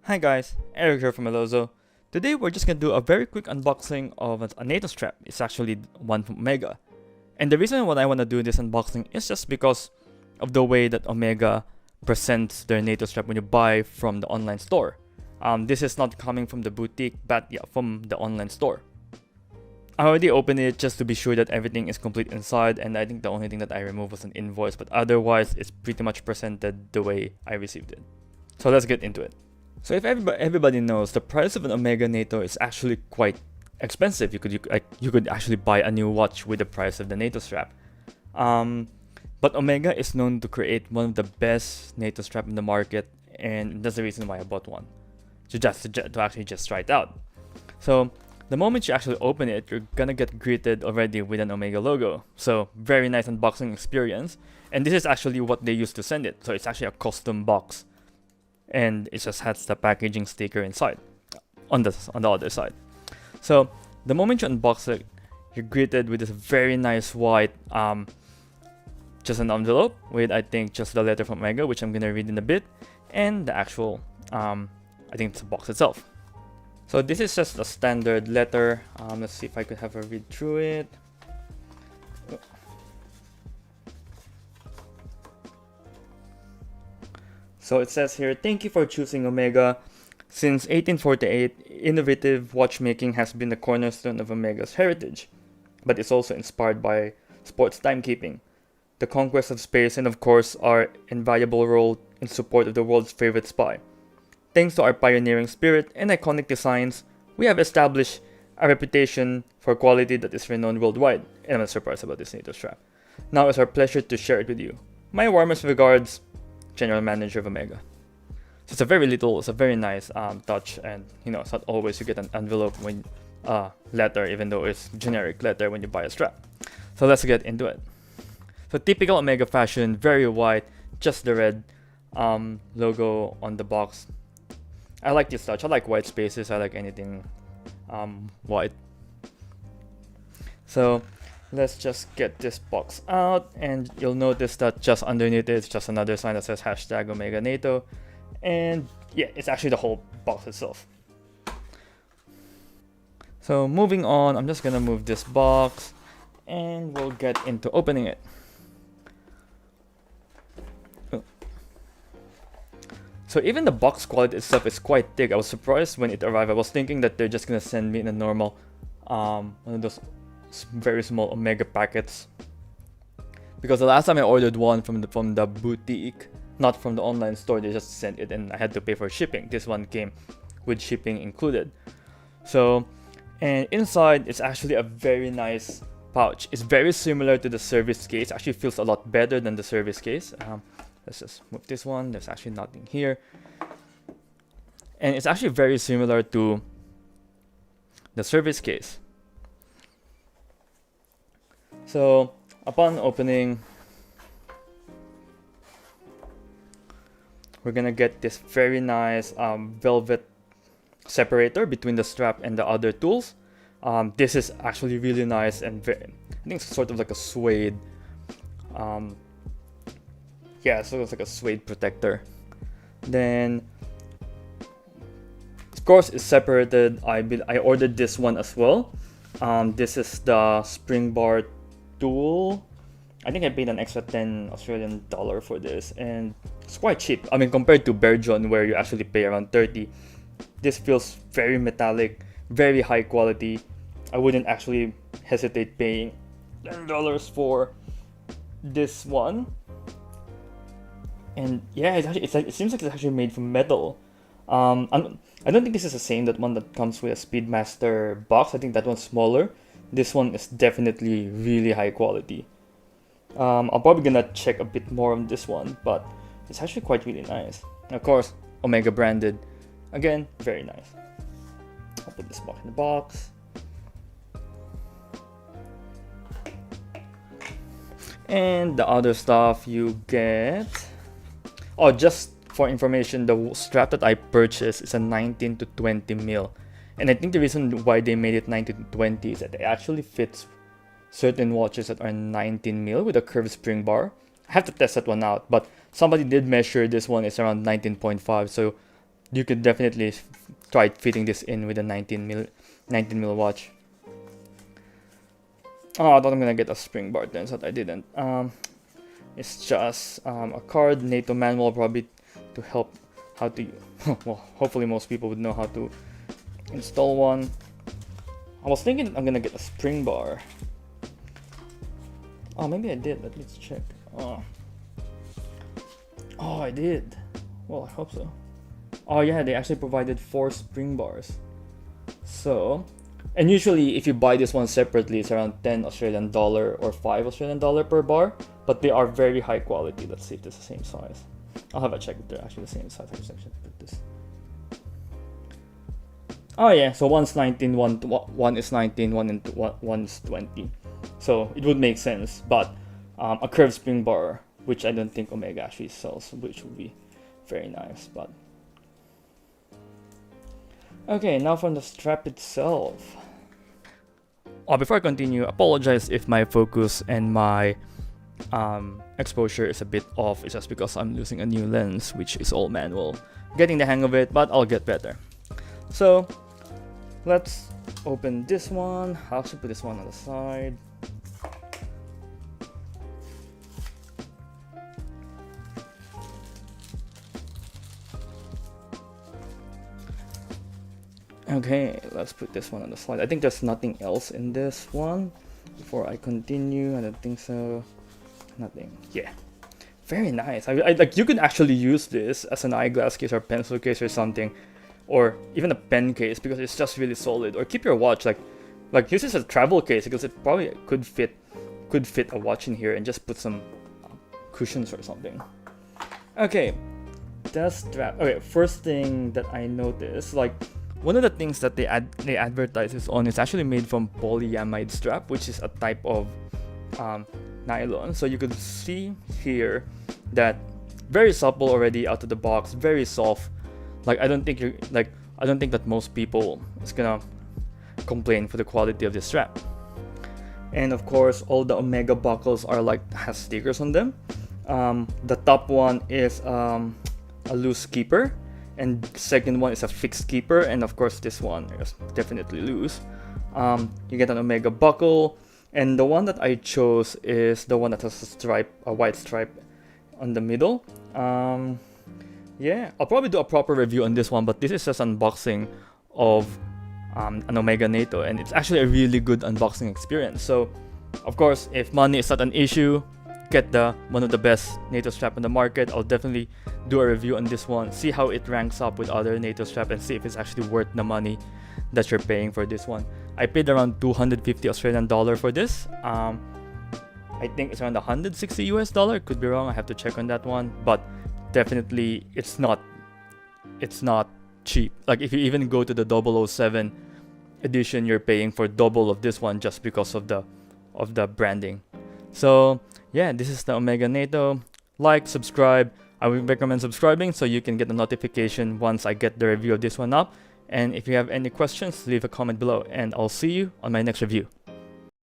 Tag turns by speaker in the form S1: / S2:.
S1: Hi guys, Eric here from Elozo. Today we're just gonna do a very quick unboxing of a NATO strap. It's actually one from Omega. And the reason why I wanna do this unboxing is just because of the way that Omega presents their NATO strap when you buy from the online store. This is not coming from the boutique, but yeah, from the online store. I already opened it just to be sure that everything is complete inside, and I think the only thing that I removed was an invoice, but otherwise it's pretty much presented the way I received it. So let's get into it. So if everybody knows, the price of an Omega NATO is actually quite expensive. You could actually buy a new watch with the price of the NATO strap. But Omega is known to create one of the best NATO strap in the market, and that's the reason why I bought one. To actually just try it out. So the moment you actually open it, you're gonna get greeted already with an Omega logo. So very nice unboxing experience. And this is actually what they used to send it. So it's actually a custom box. And it just has the packaging sticker inside on the other side. So the moment you unbox it, you're greeted with this very nice white just an envelope with, I think, just the letter from Omega, which I'm gonna read in a bit, and the actual I think it's the box itself. So this is just a standard letter. Let's see if I could have a read through it. So it says here, thank you for choosing Omega. Since 1848, innovative watchmaking has been the cornerstone of Omega's heritage, but it's also inspired by sports timekeeping, the conquest of space, and of course, our invaluable role in support of the world's favorite spy. Thanks to our pioneering spirit and iconic designs, we have established a reputation for quality that is renowned worldwide, and I'm not surprised about this NATO strap. Now it's our pleasure to share it with you. My warmest regards, General Manager of Omega. So it's a very nice touch, and it's not always you get an envelope when letter, even though it's generic letter when you buy a strap. So let's get into it. So typical Omega fashion, very white, just the red logo on the box. I like this touch. I like white spaces. I like anything white. So let's just get this box out, and you'll notice that just underneath it is just another sign that says hashtag Omega NATO, and yeah, it's actually the whole box itself. So moving on, I'm just gonna move this box and we'll get into opening it. So even the box quality itself is quite thick. I was surprised when it arrived. I was thinking that they're just gonna send me in a normal one of those very small Omega packets, because the last time I ordered one from the boutique, not from the online store, they just sent it and I had to pay for shipping. This one came with shipping included. So, and inside it's actually a very nice pouch. It's very similar to the service case. Actually feels a lot better than the service case. Let's just move this one. There's actually nothing here, and it's actually very similar to the service case. So upon opening, we're gonna get this very nice velvet separator between the strap and the other tools. This is actually really nice, and I think it's sort of like a suede. Yeah, so it's like a suede protector. Then, of course, it's separated. I ordered this one as well. This is the spring bar tool. I think I paid an extra 10 Australian dollar for this, and it's quite cheap. I mean, compared to Bear John, where you actually pay around 30, this feels very metallic, very high quality. I wouldn't actually hesitate paying $10 for this one. And yeah, it seems like it's actually made from metal. I don't think this is the same one that comes with a Speedmaster box. I think that one's smaller. This one is definitely really high quality. I'm probably gonna check a bit more on this one, but it's actually quite really nice. And of course, Omega branded. Again, very nice. I'll put this back in the box. And the other stuff you get. Oh, just for information, the strap that I purchased is a 19 to 20 mil. And I think the reason why they made it 19 to 20 is that it actually fits certain watches that are 19 mil with a curved spring bar. I have to test that one out, but somebody did measure this one is around 19.5, so you could definitely try fitting this in with a 19 mil watch. Oh, I thought I'm gonna get a spring bar, turns out I didn't. It's just a card, NATO manual, probably to help how to well, hopefully most people would know how to install one. I was thinking that I'm gonna get a spring bar. Oh, maybe I did. Let me check. Oh, I did. Well, I hope so. Oh yeah, they actually provided 4 spring bars. So, and usually if you buy this one separately, it's around 10 Australian dollar or 5 Australian dollar per bar. But they are very high quality. Let's see if it's the same size. I'll have a check if they're actually the same size. I just actually put this. Oh yeah, so one's 19, one is 19, one is 20. So it would make sense, but a curved spring bar, which I don't think Omega actually sells, which would be very nice. But okay, now from the strap itself. Oh, before I continue, apologize if my focus and my exposure is a bit off. It's just because I'm using a new lens, which is all manual. Getting the hang of it, but I'll get better. So let's open this one. I'll also put this one on the side. Okay, let's put this one on the slide. I think there's nothing else in this one. Before I continue, I don't think so. Nothing. Yeah, very nice. I like, you could actually use this as an eyeglass case or pencil case or something, or even a pen case, because it's just really solid. Or keep your watch like use this as a travel case, because it probably could fit a watch in here, and just put some cushions or something. Okay, the strap. Okay, first thing that I noticed, like, one of the things that they advertise this on is actually made from polyamide strap, which is a type of nylon. So you could see here that very supple already out of the box, very soft. Like, I don't think that most people is gonna complain for the quality of this strap. And of course, all the Omega buckles are has stickers on them. The top one is a loose keeper, and second one is a fixed keeper, and of course this one is definitely loose. You get an Omega buckle, and the one that I chose is the one that has a white stripe on the middle. Yeah, I'll probably do a proper review on this one, but this is just unboxing of an Omega NATO, and it's actually a really good unboxing experience. So of course, if money is not an issue, get one of the best NATO strap on the market. I'll definitely do a review on this one, see how it ranks up with other NATO strap, and see if it's actually worth the money that you're paying for this one. I paid around 250 Australian dollar for this. I think it's around 160 US dollar. Could be wrong. I have to check on that one, but definitely it's not cheap. Like, if you even go to the 007 edition, you're paying for double of this one just because of the branding. So yeah, this is the Omega NATO. Like, subscribe. I would recommend subscribing so you can get a notification once I get the review of this one up. And if you have any questions, leave a comment below, and I'll see you on my next review.